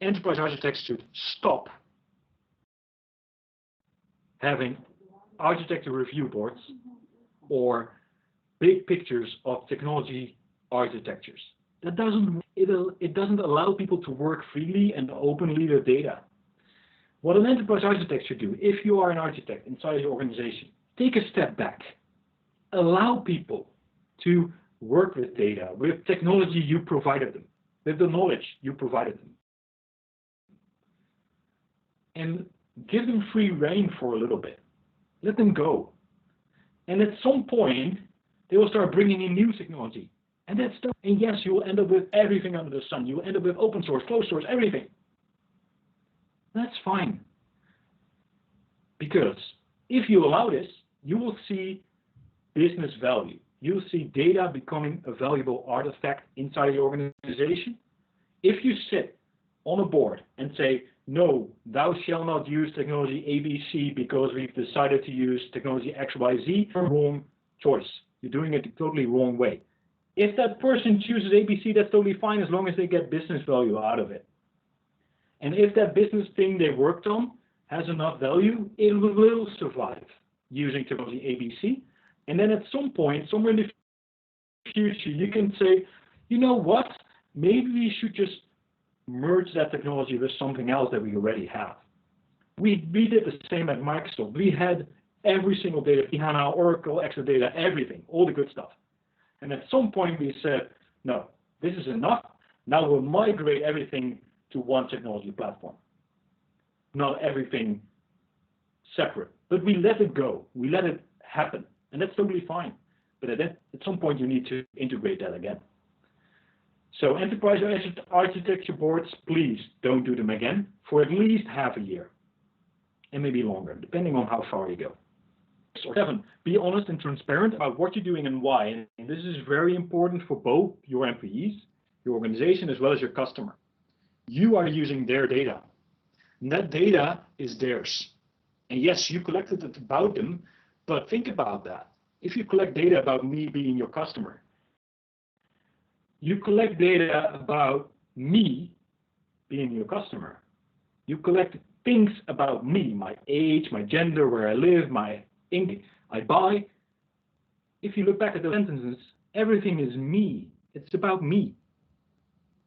Enterprise architects should stop having architecture review boards or big pictures of technology architectures. That doesn't allow people to work freely and openly with data. What an enterprise architect should do, if you are an architect inside your organization, take a step back. Allow people to work with data, with technology you provided them, with the knowledge you provided them. And give them free rein for a little bit. Let them go. And at some point, they will start bringing in new technology. And yes, you will end up with everything under the sun. You will end up with open source, closed source, everything. That's fine. Because if you allow this, you will see business value. You'll see data becoming a valuable artifact inside your organization. If you sit on a board and say, no, thou shalt not use technology ABC because we've decided to use technology XYZ, wrong choice. You're doing it the totally wrong way. If that person chooses ABC, that's totally fine as long as they get business value out of it. And if that business thing they worked on has enough value, it will survive using technology ABC. And then at some point, somewhere in the future, you can say, you know what, maybe we should just merge that technology with something else that we already have. We did the same at Microsoft. We had every single data, HANA, Oracle, Exadata, everything, all the good stuff. And at some point we said, no, this is enough. Now we'll migrate everything to one technology platform. Not everything separate, but we let it go. We let it happen, and that's totally fine. But at some point you need to integrate that again. So enterprise architecture boards, please don't do them again for at least half a year, and maybe longer, depending on how far you go. 7, be honest and transparent about what you're doing and why. And this is very important for both your employees your organization as well as your customer. You are using their data. And that data is theirs. And yes, you collected it about them, but think about that. If you collect data about me being your customer, you collect data about me being your customer. You collect things about me, my age, my gender, where I live, my ink I buy. If you look back at those sentences, everything is me. It's about me.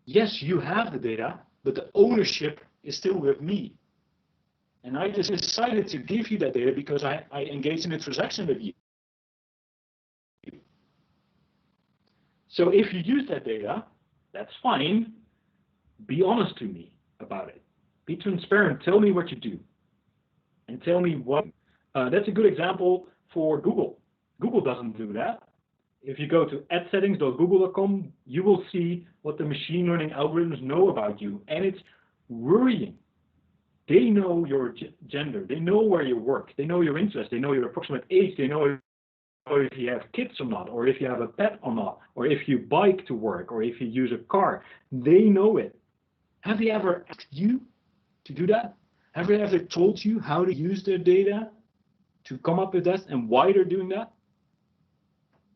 Yes, you have the data, but the ownership is still with me. And I just decided to give you that data because I engaged in a transaction with you. So if you use that data, that's fine. Be honest to me about it. Be transparent. Tell me what you do. And tell me what. That's a good example for Google. Google doesn't do that. If you go to adsettings.google.com, you will see what the machine learning algorithms know about you. And it's worrying. They know your gender. They know where you work. They know your interests. They know your approximate age. They know if you have kids or not, or if you have a pet or not, or if you bike to work, or if you use a car. They know it. Have they ever asked you to do that? Have they ever told you how to use their data to come up with that and why they're doing that?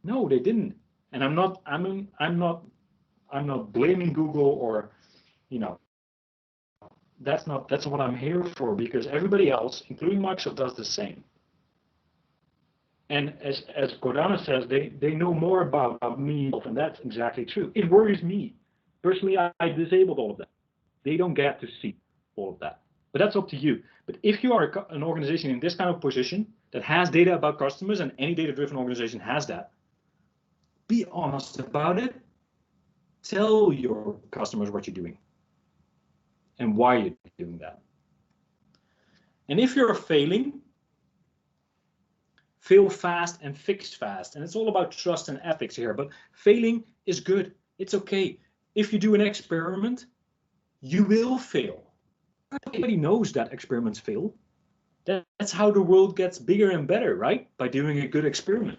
No, they didn't. And I'm not blaming Google or, that's what I'm here for, because everybody else, including Microsoft, does the same. And as Gordana says, they know more about me, and that's exactly true. It worries me. Personally, I disabled all of that. They don't get to see all of that. But that's up to you. But if you are an organization in this kind of position that has data about customers, and any data-driven organization has that, be honest about it. Tell your customers what you're doing and why you're doing that. And if you're failing, fail fast and fix fast. And it's all about trust and ethics here, but failing is good. It's okay. If you do an experiment, you will fail. Everybody knows that experiments fail. That's how the world gets bigger and better, right? By doing a good experiment,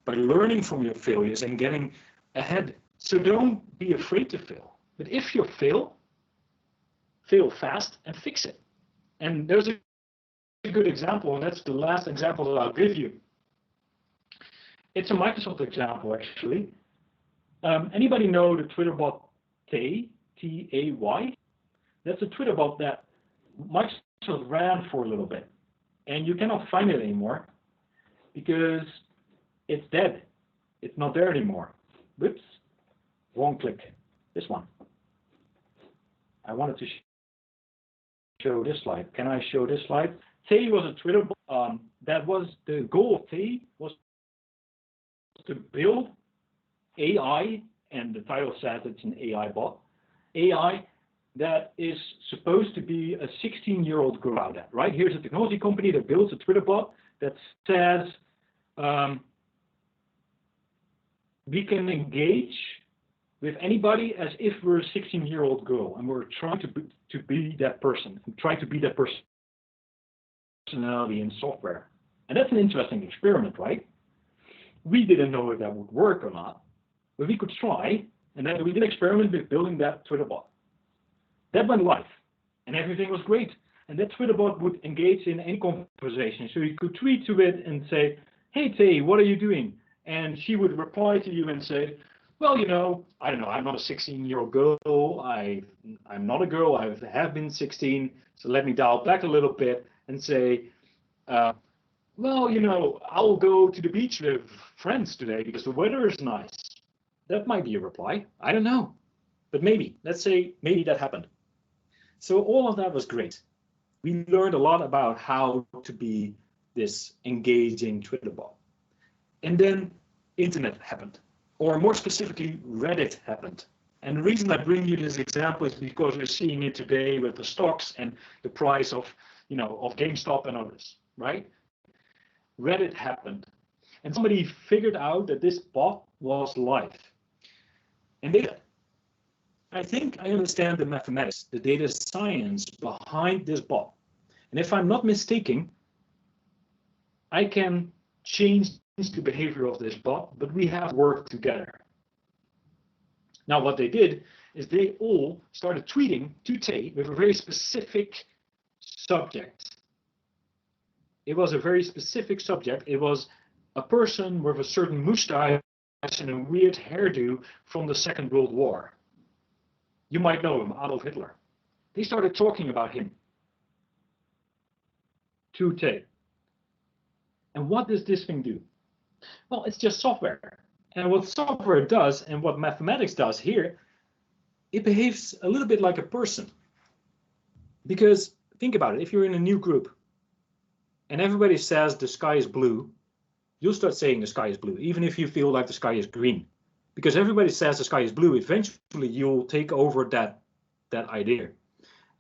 by learning from your failures and getting ahead. So don't be afraid to fail. But if you fail fast and fix it. And there's a good example, and that's the last example that I'll give you. It's a Microsoft example, actually. Anybody know the Twitter bot Tay, T-A-Y? That's a Twitter bot that Microsoft ran for a little bit. And you cannot find it anymore because it's dead. It's not there anymore. Whoops, wrong click. This one. I wanted to show this slide. Can I show this slide? Tay was a Twitter bot. That was the goal of Tay, was to build AI, and the title says it's an AI bot. AI that is supposed to be a 16-year-old girl out there, right? Here's a technology company that builds a Twitter bot that says we can engage with anybody as if we're a 16-year-old girl, and we're trying to be that person, and trying to be that personality in software. And that's an interesting experiment, right? We didn't know if that would work or not, but we could try, and then we did an experiment with building that Twitter bot. That went live, and everything was great. And that Twitter bot would engage in any conversation. So you could tweet to it and say, "Hey, Tay, what are you doing?" And she would reply to you and say, "Well, I don't know, I'm not a 16-year-old girl. I'm not a girl. I have been 16. So let me dial back a little bit and say, well, I'll go to the beach with friends today because the weather is nice." That might be a reply. I don't know. But maybe, let's say maybe that happened. So all of that was great. We learned a lot about how to be this engaging Twitter bot. And then internet happened, or more specifically, Reddit happened. And the reason I bring you this example is because we're seeing it today with the stocks and the price of GameStop and others, right? Reddit happened. And somebody figured out that this bot was live. And I think I understand the mathematics, the data science behind this bot. And if I'm not mistaken, I can change the behavior of this bot, but we have worked together. Now, what they did is they all started tweeting to Tay with a very specific subject. It was a very specific subject. It was a person with a certain moustache and a weird hairdo from the Second World War. You might know him, Adolf Hitler. They started talking about him to Tay. And what does this thing do? Well, it's just software. And what software does and what mathematics does here, it behaves a little bit like a person. Because think about it, if you're in a new group and everybody says the sky is blue, you'll start saying the sky is blue, even if you feel like the sky is green. Because everybody says the sky is blue, eventually you'll take over that idea.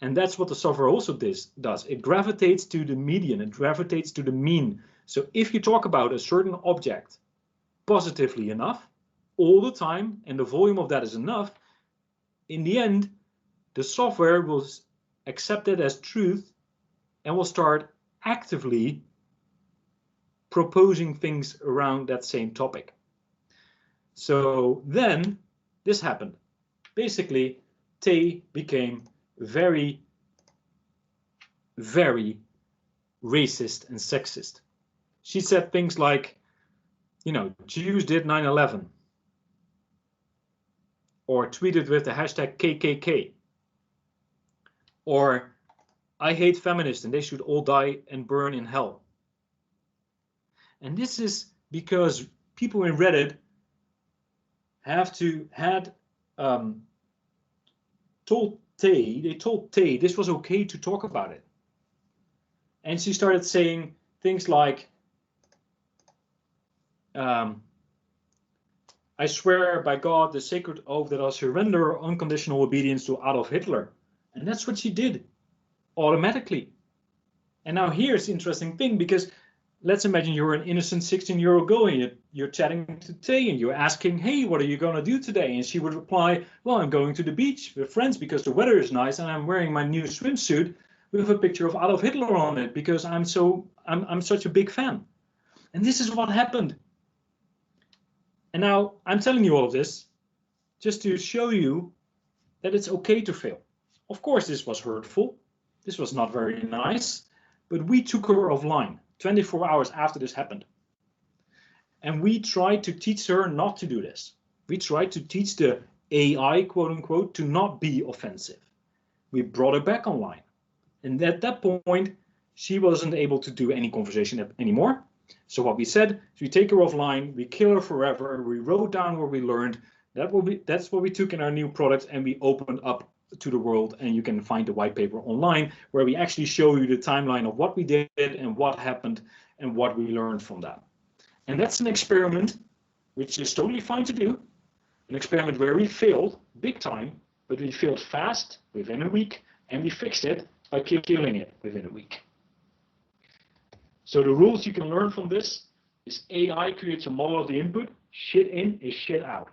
And that's what the software also does. It gravitates to the median, it gravitates to the mean. So if you talk about a certain object positively enough, all the time, and the volume of that is enough, in the end, the software will accept it as truth and will start actively proposing things around that same topic. So then this happened. Basically, Tay became very, very racist and sexist. She said things like, you know, Jews did 9/11, or tweeted with the hashtag KKK, or I hate feminists and they should all die and burn in hell. And this is because people in Reddit had told Tay this was okay to talk about it. And she started saying things like, I swear by God, the sacred oath that I'll surrender unconditional obedience to Adolf Hitler. And that's what she did automatically. And now here's the interesting thing, because let's imagine you're an innocent 16-year-old girl and you're chatting to Tay and you're asking, hey, what are you going to do today? And she would reply, well, I'm going to the beach with friends because the weather is nice and I'm wearing my new swimsuit with a picture of Adolf Hitler on it because I'm such a big fan. And this is what happened. And now I'm telling you all of this just to show you that it's okay to fail. Of course, this was hurtful. This was not very nice, but we took her offline 24 hours after this happened. And we tried to teach her not to do this. We tried to teach the AI, quote unquote, to not be offensive. We brought her back online. And at that point, she wasn't able to do any conversation anymore. So what we said is we take her offline, we kill her forever, we wrote down what we learned. That's what we took in our new product, and we opened up to the world, and you can find the white paper online where we actually show you the timeline of what we did and what happened and what we learned from that. And that's an experiment which is totally fine to do, an experiment where we failed big time, but we failed fast within a week, and we fixed it by killing it within a week. So the rules you can learn from this is AI creates a model of the input, shit in is shit out.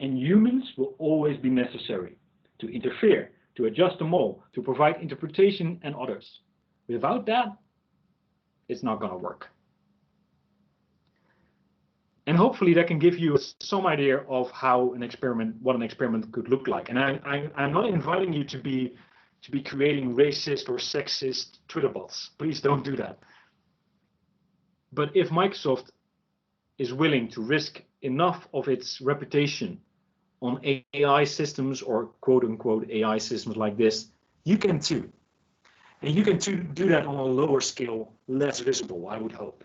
And humans will always be necessary to interfere, to adjust the model, to provide interpretation and others. Without that, it's not going to work. And hopefully that can give you some idea of how what an experiment could look like. And I'm not inviting you to be creating racist or sexist Twitter bots. Please don't do that. But if Microsoft is willing to risk enough of its reputation on AI systems or quote unquote AI systems like this, you can too. And you can do that on a lower scale, less visible, I would hope.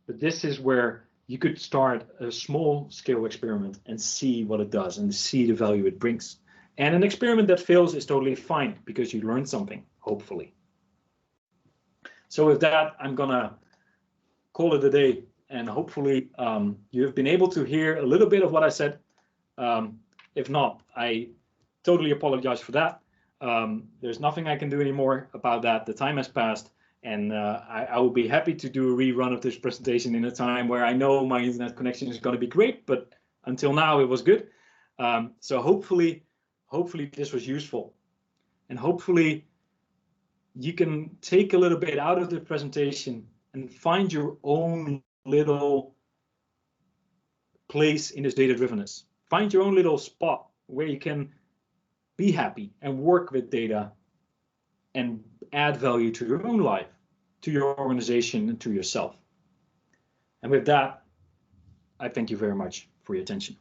But this is where you could start a small scale experiment and see what it does and see the value it brings. And an experiment that fails is totally fine because you learned something, hopefully. So with that, I'm gonna call it a day, and hopefully you have been able to hear a little bit of what I said. If not, I totally apologize for that. There's nothing I can do anymore about that. The time has passed, and I will be happy to do a rerun of this presentation in a time where I know my internet connection is going to be great, but until now it was good. So hopefully this was useful, and hopefully you can take a little bit out of the presentation and find your own little place in this data-drivenness. find your own little spot where you can be happy and work with data and add value to your own life, to your organization, and to yourself. And with that, I thank you very much for your attention.